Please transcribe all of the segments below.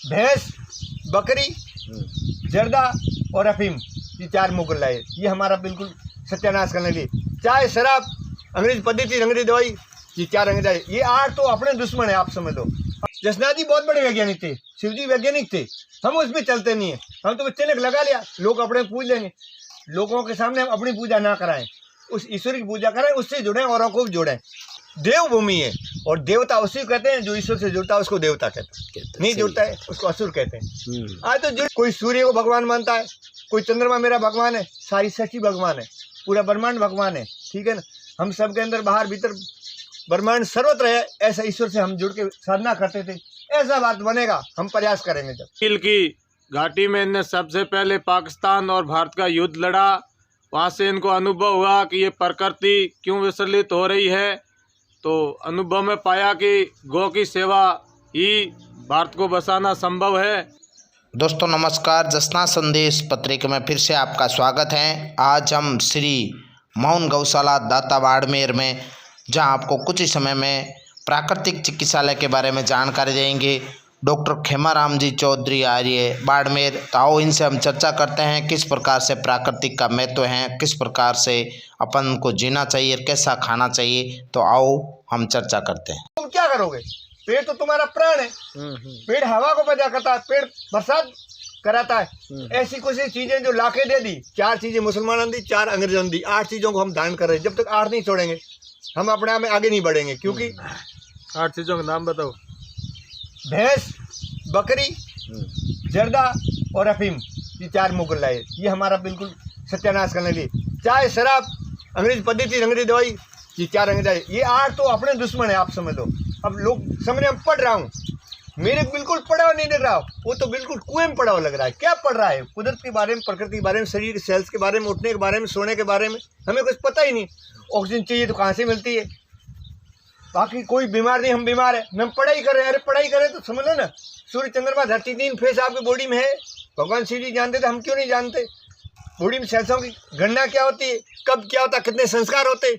भैंस, बकरी, जर्दा और अफीम, ये 4 मुगल लाए। ये हमारा बिल्कुल सत्यानाश करने के लिए। चाय, शराब, अंग्रेज पद्धति, अंग्रेज दवाई, ये 4 अंग्रेज आए। ये 8 तो अपने दुश्मन है, आप समझ लो। जसनाथ जी बहुत बड़े वैज्ञानिक थे, शिव जी वैज्ञानिक थे, हम उसमें चलते नहीं है। हम तो बच्चे ने लगा लिया, लोग अपने पूज लेंगे। लोगों के सामने हम अपनी पूजा ना कराएं, उस ईश्वर की पूजा करें, उससे जुड़ें, औरों को भी जोड़ें। देवभूमि है और देवता उसी कहते हैं जो ईश्वर से जुड़ता है, उसको देवता कहते हैं। नहीं जुड़ता है उसको असुर कहते हैं। आज तो कोई सूर्य को भगवान मानता है, कोई चंद्रमा मेरा भगवान है, सारी सृष्टि भगवान है, पूरा ब्रह्मांड भगवान है, ठीक है ना। हम सब के अंदर बाहर भीतर ब्रह्मांड सर्वत्र है, ऐसा ईश्वर से हम जुड़ के साधना करते थे। ऐसा बात बनेगा, हम प्रयास करेंगे। जब कील की घाटी में इनने सबसे पहले पाकिस्तान और भारत का युद्ध लड़ा, वहाँ से इनको अनुभव हुआ कि ये प्रकृति क्यों विचलित हो रही है। तो अनुभव में पाया कि गौ की सेवा ही भारत को बचाना संभव है। दोस्तों नमस्कार, जसना संदेश पत्रिका में फिर से आपका स्वागत है। आज हम श्री मोहन गौशाला दाता बाड़मेर में, जहां आपको कुछ ही समय में प्राकृतिक चिकित्सालय के बारे में जानकारी देंगे, डॉक्टर खेमाराम जी चौधरी आर्य बाड़मेर। तो आओ इनसे हम चर्चा करते हैं किस प्रकार से प्राकृतिक का महत्व है, किस प्रकार से अपन को जीना चाहिए, कैसा खाना चाहिए। तो आओ हम चर्चा करते हैं। तुम क्या करोगे? पेड़ तो तुम्हारा प्राण है, पेड़ हवा को पैदा करता है, पेड़ बरसात कराता है। ऐसी कुछ चीजें जो लाके दे दी, 4 चीजें मुसलमानों दी, 4 अंग्रेजों ने दी, 8 चीजों को हम दान कर रहे हैं। जब तक 8 नहीं छोड़ेंगे हम अपने आप में आगे नहीं बढ़ेंगे। क्योंकि 8 चीज़ों के नाम बताओ। भैंस, बकरी, जर्दा और अफीम, ये 4 मुगल लाए। ये हमारा बिल्कुल सत्यानाश करने के लिए। चाय, शराब, अंग्रेज पद्धति, अंग्रेज दवाई, ये 4 अंग्रेज आए। ये 8 तो अपने दुश्मन है, आप समझ लो। अब लोग समझ हम पढ़ रहा हूँ, मेरे बिल्कुल पढ़ा हुआ नहीं लग रहा, वो तो बिल्कुल कुएं में पढ़ा हुआ लग रहा है। क्या पढ़ रहा है? कुदरत के बारे में, प्रकृति के बारे में, शरीर के सेल्स के बारे में, उठने के बारे में, सोने के बारे में हमें कुछ पता ही नहीं। ऑक्सीजन चाहिए तो कहाँ से मिलती है? बाकी कोई बीमार नहीं, हम बीमार है, हम पढ़ाई कर रहे हैं। अरे पढ़ाई करें तो समझ लो ना, सूर्य, चंद्रमा, धरती, 3 फेस आपकी बॉडी में है। भगवान श्री जी जानते थे, हम क्यों नहीं जानते? बॉडी में सेल्सों की गणना क्या होती है, कब क्या होता, कितने संस्कार होते,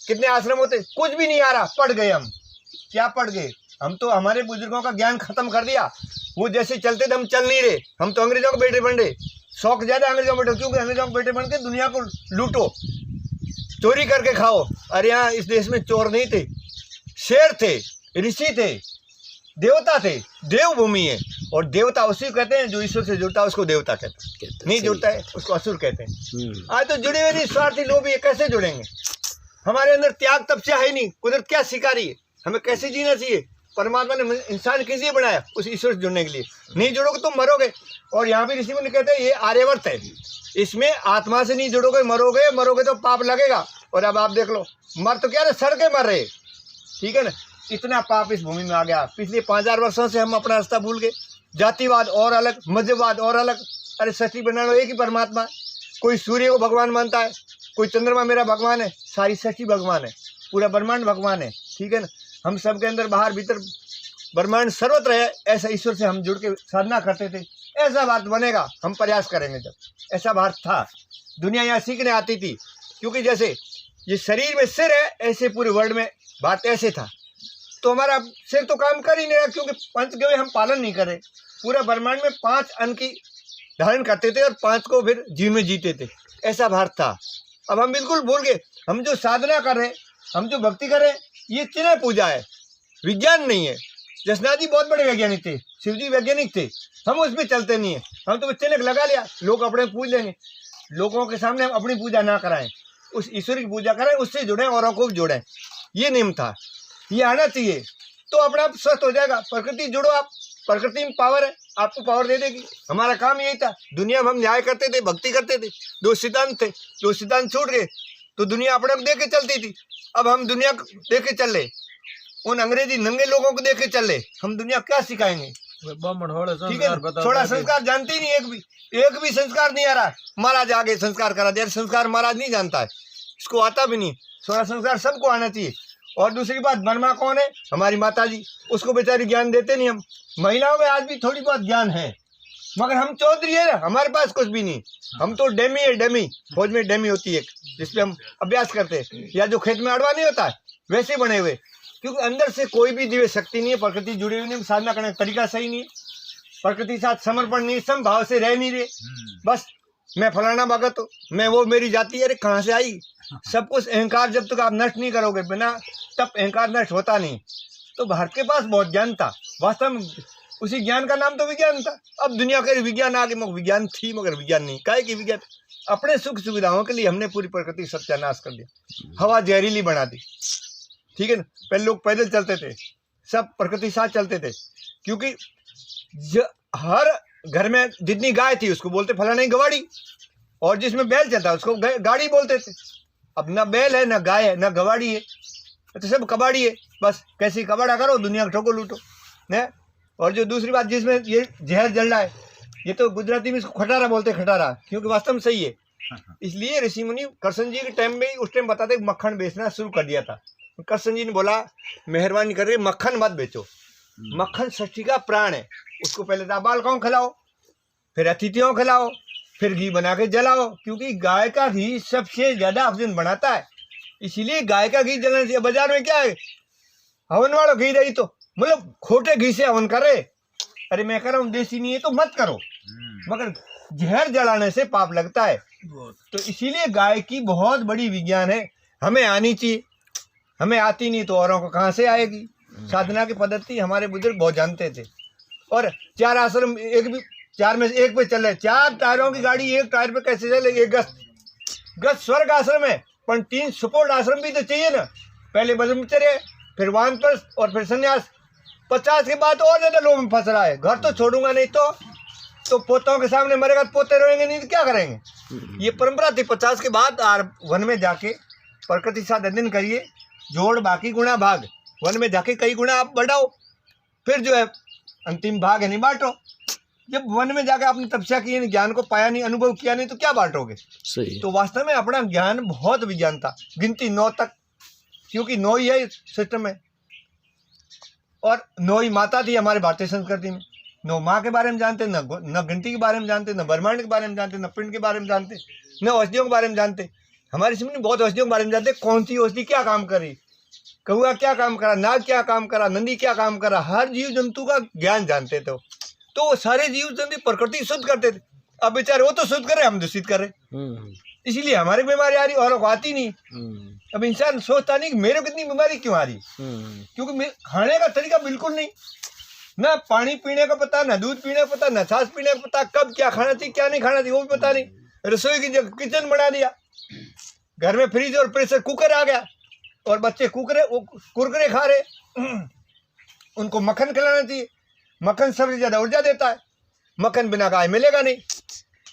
कितने आश्रम होते, कुछ भी नहीं आ रहा। पढ़ गए हम, क्या पढ़ गए हम? तो हमारे बुजुर्गों का ज्ञान खत्म कर दिया। वो जैसे चलते थे हम चल नहीं रहे। हम तो अंग्रेजों के बेटे बन रहे, शौक ज्यादा अंग्रेजों के बेटे, क्योंकि अंग्रेजों के बेटे बन के दुनिया को लूटो, चोरी करके खाओ। अरे यहाँ इस देश में चोर नहीं थे, शेर थे, ऋषि थे, देवता थे। देवभूमि है और देवता उसी कहते हैं जो ईश्वर से जुड़ता है, उसको देवता कहते हैं। नहीं जुड़ता है उसको असुर कहते हैं। आज तो जुड़े हुए नहीं, स्वार्थी लोग ये कैसे जुड़ेंगे? हमारे अंदर त्याग तपस्या है नहीं। कुदरत क्या सिखा रही है, हमें कैसे जीना चाहिए? परमात्मा ने इंसान किस लिए बनाया? उस ईश्वर से जुड़ने के लिए। नहीं जुड़ोगे तो मरोगे। और यहाँ भी ऋषि मुनि कहते हैं ये आर्यवर्त है, इसमें आत्मा से नहीं जुड़ोगे, मरोगे, मरोगे तो पाप लगेगा। और अब आप देख लो, मर तो क्या, सड़ के मर रहे, ठीक है ना। इतना पाप इस भूमि में आ गया। पिछले 5000 वर्षों से हम अपना रास्ता भूल गए। जातिवाद और अलग, मध्यवाद और अलग। अरे सृष्टि बनाने एक ही परमात्मा है। कोई सूर्य को भगवान मानता है, कोई चंद्रमा मेरा भगवान है, सारी सृष्टि भगवान है, पूरा ब्रह्मांड भगवान है, ठीक है ना। हम सब के अंदर बाहर भीतर ब्रह्मांड सर्वत्र है, ऐसा ईश्वर से हम जुड़ के साधना करते थे। ऐसा बात बनेगा, हम प्रयास करेंगे। जब ऐसा भारत था, दुनिया यहाँ सीखने आती थी। क्योंकि जैसे ये शरीर में सिर है, ऐसे पूरे वर्ल्ड में भारत ऐसे था। तो हमारा सिर तो काम कर ही नहीं रहा, क्योंकि पंचगव्य हम पालन नहीं करें। पूरा ब्रह्मांड में 5 अन्न की धारण करते थे और 5 को फिर जीव में जीते थे। ऐसा भारत था। अब हम बिल्कुल भूल गए। हम जो साधना कर रहे हैं, हम जो भक्ति कर रहे हैं, ये चिन्ह पूजा है, विज्ञान नहीं है। जसनाथ जी बहुत बड़े वैज्ञानिक थे, शिव जी वैज्ञानिक थे, हम उसमें चलते नहीं है। हम तो बच्चे ने लगा लिया, लोग अपने पूज लेंगे। लोगों के सामने हम अपनी पूजा ना कराएं, उस ईश्वर की पूजा करें, उससे जुड़ें, औरों को भी जोड़ें। ये नियम था, ये आना चाहिए तो अपने आप स्वस्थ हो जाएगा। प्रकृति जुड़ो, आप प्रकृति में पावर है, आपको पावर दे देगी। हमारा काम यही था। दुनिया में हम न्याय करते थे, भक्ति करते थे, 2 सिद्धांत थे, 2 सिद्धांत छूट गए तो दुनिया अपने को देख के चलती थी। अब हम दुनिया को देख के चल रहे, उन अंग्रेजी नंगे लोगों को देख के चल रहे। हम दुनिया क्या सिखाएंगे? ठीक है, थोड़ा संस्कार जानते ही नहीं, एक भी संस्कार नहीं आ रहा। महाराज आगे संस्कार करा दिया, संस्कार महाराज नहीं जानता है, इसको आता भी नहीं। थोड़ा संस्कार सबको आना चाहिए। और दूसरी बात, ब्रह्मा कौन है? हमारी माता जी, उसको बेचारी ज्ञान देते नहीं हम। महिलाओं में आज भी थोड़ी बहुत ज्ञान है, मगर हम चौधरी है ना, हमारे पास कुछ भी नहीं। हम तो डेमी है, डेमी। फौज में डेमी होती है जिसपे हम अभ्यास करते हैं, या जो खेत में अड़वा नहीं होता है वैसे बने हुए। क्योंकि अंदर से कोई भी दिव्य शक्ति नहीं है, प्रकृति जुड़ी हुई नहीं, साधना करने का तरीका सही नहीं है। प्रकृति के साथ समर्पण नहीं, समभाव से रह नहीं रहे। बस मैं फलाना भगत हूँ, मैं वो मेरी जाति है, अरे कहाँ से आई? सब कुछ अहंकार जब तक आप नष्ट नहीं करोगे, बिना तब अहंकार नष्ट होता नहीं। तो भारत के पास बहुत ज्ञान था, वास्तव में उसी ज्ञान का नाम तो विज्ञान था। अब दुनिया के विज्ञान आगे, मगर विज्ञान थी मगर विज्ञान नहीं। काहे की विज्ञान? अपने सुख सुविधाओं के लिए हमने पूरी प्रकृति सत्यानाश कर दिया, हवा जहरीली बना दी। ठीक है ना? पहले लोग पैदल चलते थे, सब प्रकृति साथ चलते थे, क्योंकि हर घर में जितनी गाय थी उसको बोलते फलाने गवाड़ी, और जिसमें बैल चलता उसको गाड़ी बोलते थे। अब ना बैल है, ना गाय है, ना गवाड़ी है, तो सब कबाड़ी है। बस कैसी कबाड़ा करो, दुनिया को ठोको लूटो है। और जो दूसरी बात, जिसमें ये जहर जल रहा है, ये तो गुजराती में इसको खटारा बोलते, खटारा, क्योंकि वास्तव में सही है। इसलिए ऋषि मुनि कृष्ण जी के टाइम में, उस टाइम बताते मक्खन बेचना शुरू कर दिया था। कृष्ण जी ने बोला मेहरबानी करके मक्खन मत बेचो, मक्खन सृष्टि का प्राण है, उसको पहले तो बालकों को खिलाओ, फिर अतिथियों को खिलाओ, फिर घी बना के जलाओ, क्योंकि गाय का घी सबसे ज्यादा ऑक्सीजन बनाता है। इसीलिए गाय का घी जलाना चाहिए। बाजार में क्या है, हवन वाला घी रही तो मतलब खोटे घी से हवन करे। अरे मैं कह रहा हूँ देसी नहीं है तो मत करो, मगर जहर जलाने से पाप लगता है। तो इसीलिए गाय की बहुत बड़ी विज्ञान है, हमें आनी चाहिए। हमें आती नहीं तो औरों को कहाँ से आएगी? साधना की पद्धति हमारे बुजुर्ग बहुत जानते थे। और 4 आश्रम, एक भी 4 में से एक पे चल रहे, 4 टायरों की गाड़ी एक टायर पे कैसे चले? एक गस्त स्वर्ग आश्रम है, पर 3 सपोर्ट आश्रम भी तो चाहिए ना। पहले ब्रह्मचर्य, फिर वानप्रस्थ और फिर संन्यास। 50 के बाद और ज्यादा लोग में फंस रहा है। घर तो छोड़ूंगा नहीं तो पोतों के सामने मरेगा, पोते रोएंगे नहीं तो क्या करेंगे? ये परंपरा थी। 50 के बाद वन में जाके प्रकृति साथ अध्ययन करिए, जोड़ बाकी गुणा भाग, वन में जाके कई गुणा आप बढ़ाओ, फिर जो है अंतिम भाग है नहीं बांटो। जब वन में जाकर आपने तपस्या की, ज्ञान को पाया नहीं, अनुभव किया नहीं, तो क्या बांटोगे? सही। तो वास्तव में अपना ज्ञान बहुत विज्ञान था, गिनती 9 तक, क्योंकि 9 ही है सिस्टम में। और 9 ही माता थी हमारे भारतीय संस्कृति में। 9 माँ के बारे में जानते, न गिनती के बारे में जानते, न ब्रह्मांड के बारे में जानते, न पिंड के बारे में जानते, न औषधियों के बारे में जानते। हमारे ऋषि मुनि बहुत औषधियों के बारे में जानते, कौन सी औषधि क्या काम कर रही, कौआ क्या काम करा, नाग क्या काम करा, नंदी क्या काम करा, हर जीव जंतु का ज्ञान जानते थे। तो वो सारे जीव जंतु प्रकृति शुद्ध करते थे। अब बेचारे वो तो शुद्ध कर रहे, हम दूषित कर रहे, इसीलिए हमारी बीमारी आ रही, औरों को आती नहीं। अब इंसान सोचता नहीं कि मेरे को कितनी बीमारी क्यों आ रही, क्योंकि खाने का तरीका बिल्कुल नहीं, ना पानी पीने का पता, ना दूध पीने का पता, ना छाछ पीने का पता, कब क्या खाना चाहिए क्या नहीं खाना चाहिए वो भी पता नहीं। रसोई की जगह किचन बना दिया, घर में फ्रिज और प्रेशर कुकर आ गया, और बच्चे कुरकुरे खा रहे। उनको मक्खन खिलाना चाहिए, मक्खन सबसे ज्यादा ऊर्जा देता है, मक्खन बिना गाय मिलेगा नहीं।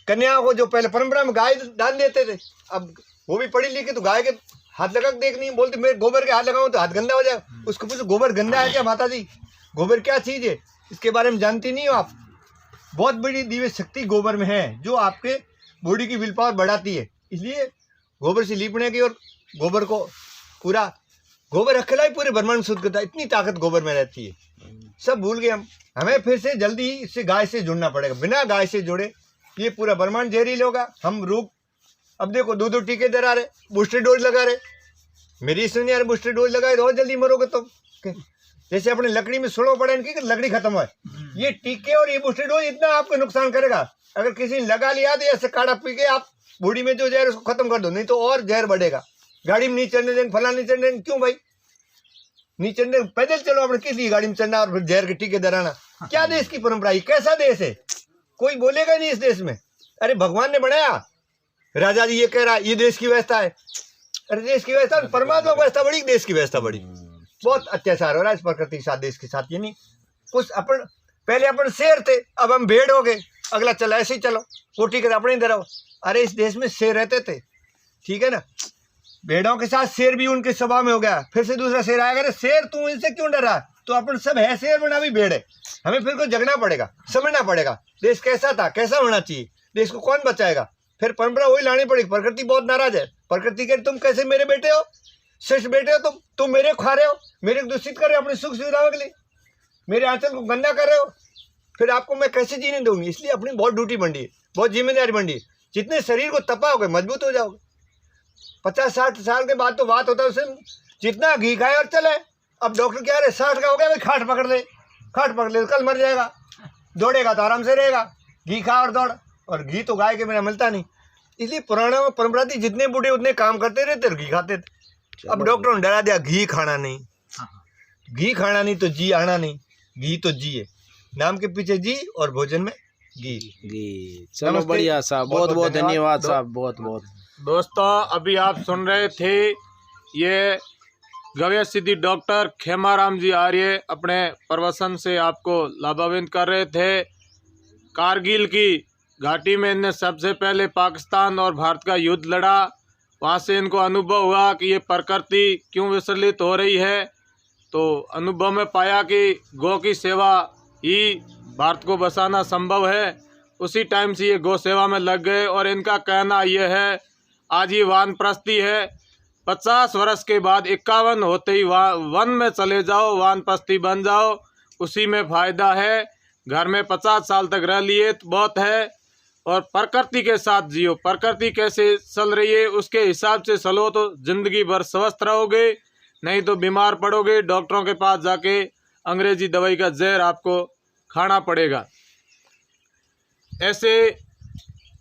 कन्याओं को जो पहले परंपरा में गाय दान देते थे, अब वो भी पढ़ी लिखी तो गाय के हाथ लगा के देख नहीं, बोलते मेरे गोबर के हाथ लगाऊं तो हाथ गंदा हो जाए। उसको पूछो गोबर गंदा है क्या माता जी, गोबर क्या चीज है, इसके बारे में जानती नहीं हो आप। बहुत बड़ी दिव्य शक्ति गोबर में है, जो आपके बॉडी की विल पावर बढ़ाती है। इसलिए गोबर से लीपने की, और गोबर को पूरा गोबर अकेला ही पूरे ब्रह्मांड शुद्ध करता है, इतनी ताकत गोबर में रहती है। सब भूल गए हम, हमें फिर से जल्दी ही इससे गाय से जुड़ना पड़ेगा। बिना गाय से जुड़े ये पूरा ब्रह्मांड जहरील होगा। हम रोग, अब देखो 2 टीके दे रहे, बूस्टर डोज लगा रहे, मेरी सुनिए यार, बूस्टर डोज लगाए तो और जल्दी मरोगे तुम। जैसे अपने लकड़ी में सुड़ो पड़े इनकी, लकड़ी खत्म हो, ये टीके और ये बूस्टर डोज इतना आपको नुकसान करेगा। अगर किसी ने लगा लिया तो ऐसे काढ़ा पी के आप बॉडी में जो जहर उसको खत्म कर दो, नहीं तो और जहर बढ़ेगा। गाड़ी में नहीं चढ़ने देंगे, फला नहीं चढ़ने देंगे, क्यों भाई नहीं चढ़ने, पैदल चलो, अपने किस लिए गाड़ी में चढ़ना और फिर जहर के टीके दराना? क्या देश की परंपरा है, कैसा देश है? कोई बोलेगा नहीं इस देश में। अरे भगवान ने बनाया, राजा जी ये कह रहा ये देश की व्यवस्था है। अरे देश की व्यवस्था, परमात्मा की व्यवस्था बड़ी, देश की व्यवस्था बड़ी। बहुत अत्याचार हो रहा है इस प्रकृति के साथ, देश के साथ। ये नहीं कुछ अपन, पहले अपन शेर थे, अब हम भेड़ हो गए, अगला चला ऐसे ही चलो, वो ठीक है अपने ही धराओ। अरे इस देश में शेर रहते थे, ठीक है ना, भेड़ों के साथ शेर भी उनके स्वभाव में हो गया, फिर से दूसरा शेर आएगा, अरे शेर तू इनसे क्यों डरा, तो अपन सब है शेर बना भी भेड़ है। हमें फिर को जगना पड़ेगा, समझना पड़ेगा देश कैसा था, कैसा होना चाहिए, देश को कौन बचाएगा। फिर परंपरा वही लानी पड़ेगी। प्रकृति बहुत नाराज है, प्रकृति कह तुम कैसे मेरे बेटे हो, श्रेष्ठ बेटे हो तुम मेरे खा रहे हो, मेरे को दूषित कर रहे हो अपनी सुख सुविधाओं के लिए, मेरे आंचल को गंदा कर रहे हो, फिर आपको मैं कैसे जीने दूंगी। इसलिए अपनी बहुत ड्यूटी बनी है, बहुत जिम्मेदारी बनी है। जितने शरीर को तपाओगे मजबूत हो जाओगे। 50-60 साल के बाद तो बात होता है उसे, जितना घी खाए और चले। अब डॉक्टर क्या रहे, 60 का हो गया भाई, खाट पकड़ ले, कल मर जाएगा। दौड़ेगा तो आराम से रहेगा, घी खा और दौड़, और घी तो गाय के बिना मिलता नहीं। इसलिए पुराने में परंपरा थी, जितने बूढ़े उतने काम करते रहते और घी खाते थे। अब डॉक्टरों ने डरा दिया, घी खाना नहीं, घी खाना नहीं तो जी आना नहीं, घी तो जी है, नाम के पीछे जी और भोजन में घी। चलो नमस्ते। बढ़िया साहब, बहुत बहुत धन्यवाद साहब, बहुत बहुत। दोस्तों अभी आप सुन रहे थे ये गव्य सिद्धि डॉक्टर खेमाराम जी आर्य अपने प्रवचन से आपको लाभान्वित कर रहे थे। कारगिल की घाटी में इनने सबसे पहले पाकिस्तान और भारत का युद्ध लड़ा, वहाँ से इनको अनुभव हुआ कि ये प्रकृति क्यों विचलित हो रही है। तो अनुभव में पाया कि गौ की सेवा ही भारत को बचाना संभव है। उसी टाइम से ये गौ सेवा में लग गए और इनका कहना ये है, आज ये वानप्रस्थी है, 50 वर्ष के बाद 51 होते ही वन में चले जाओ, वानप्रस्थी बन जाओ, उसी में फ़ायदा है। घर में 50 साल तक रह लिए तो बहुत है, और प्रकृति के साथ जियो। प्रकृति कैसे चल रही है उसके हिसाब से चलो तो जिंदगी भर स्वस्थ रहोगे, नहीं तो बीमार पड़ोगे, डॉक्टरों के पास जाके अंग्रेजी दवाई का जहर आपको खाना पड़ेगा। ऐसे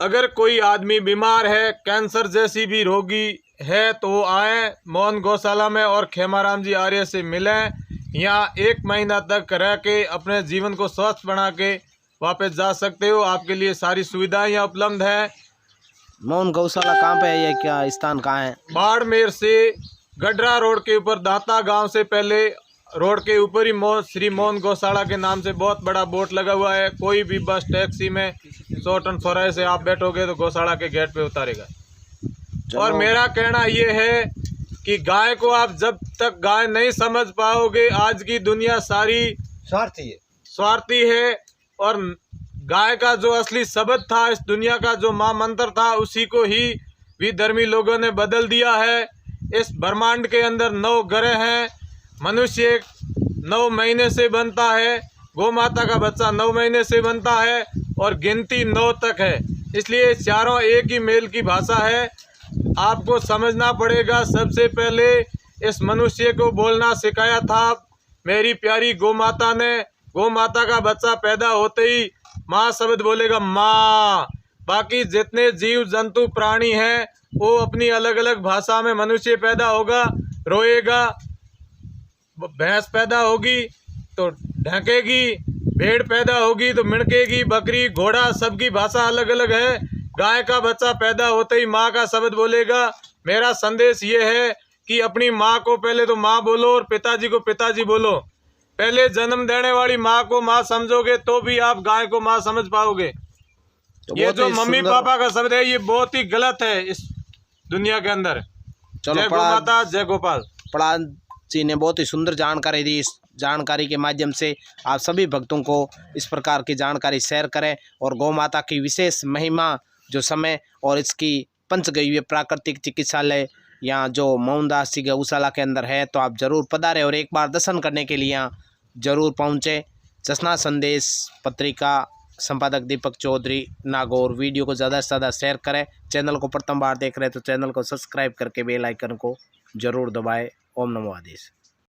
अगर कोई आदमी बीमार है, कैंसर जैसी भी रोगी है, तो वो आए मोहन गौशाला में और खेमाराम जी आर्य से मिलें। यहाँ 1 महीना तक रह के अपने जीवन को स्वस्थ बना के वापस जा सकते हो। आपके लिए सारी सुविधाएं यहाँ उपलब्ध है। मोहन गौशाला कहाँ पे है, ये क्या स्थान कहाँ है? बाड़मेर से गडरा रोड के ऊपर दाता गांव से पहले रोड के ऊपर ही श्री मोहन गौशाला के नाम से बहुत बड़ा बोर्ड लगा हुआ है। कोई भी बस टैक्सी में 100 टन चौराहे से आप बैठोगे तो गौशाला के गेट पे उतारेगा। और मेरा कहना ये है कि गाय को आप जब तक गाय नहीं समझ पाओगे, आज की दुनिया सारी स्वार्थी है, और गाय का जो असली शब्द था, इस दुनिया का जो महामंत्र था, उसी को ही विधर्मी लोगों ने बदल दिया है। इस ब्रह्मांड के अंदर 9 ग्रह हैं, मनुष्य 9 महीने से बनता है, गौ माता का बच्चा 9 महीने से बनता है, और गिनती 9 तक है। इसलिए चारों एक ही मेल की भाषा है। आपको समझना पड़ेगा। सबसे पहले इस मनुष्य को बोलना सिखाया था मेरी प्यारी गौ माता ने। गौ माता का बच्चा पैदा होते ही माँ शब्द बोलेगा, माँ। बाकी जितने जीव जंतु प्राणी हैं वो अपनी अलग अलग भाषा में, मनुष्य पैदा होगा रोएगा, भैंस पैदा होगी तो ढकेगी, भेड़ पैदा होगी तो मिणकेगी, बकरी घोड़ा सबकी भाषा अलग अलग है। गाय का बच्चा पैदा होते ही माँ का शब्द बोलेगा। मेरा संदेश ये है कि अपनी माँ को पहले तो माँ बोलो और पिताजी को पिताजी बोलो। पहले जन्म देने वाली माँ को माँ समझोगे तो भी आप गाय को माँ समझ पाओगे। तो ये जो मम्मी पापा का शब्द है ये बहुत ही गलत है इस दुनिया के अंदर। जय गौ माता, जय गोपाल। प्रहलाद जी ने बहुत ही सुंदर जानकारी दी। इस जानकारी के माध्यम से आप सभी भक्तों को इस प्रकार की जानकारी शेयर करें, और गौ माता की विशेष महिमा जो समय और इसकी पंचगव्य प्राकृतिक चिकित्सालय यहाँ जो मोहनदास जी गौशाला के अंदर है, तो आप जरूर पधारें और एक बार दर्शन करने के लिए यहाँ जरूर पहुँचें। जसना संदेश पत्रिका संपादक दीपक चौधरी, नागौर। वीडियो को ज़्यादा से ज़्यादा शेयर करें। चैनल को प्रथम बार देख रहे हैं तो चैनल को सब्सक्राइब करके बेल आइकन को जरूर दबाएं। ओम नमो आदेश।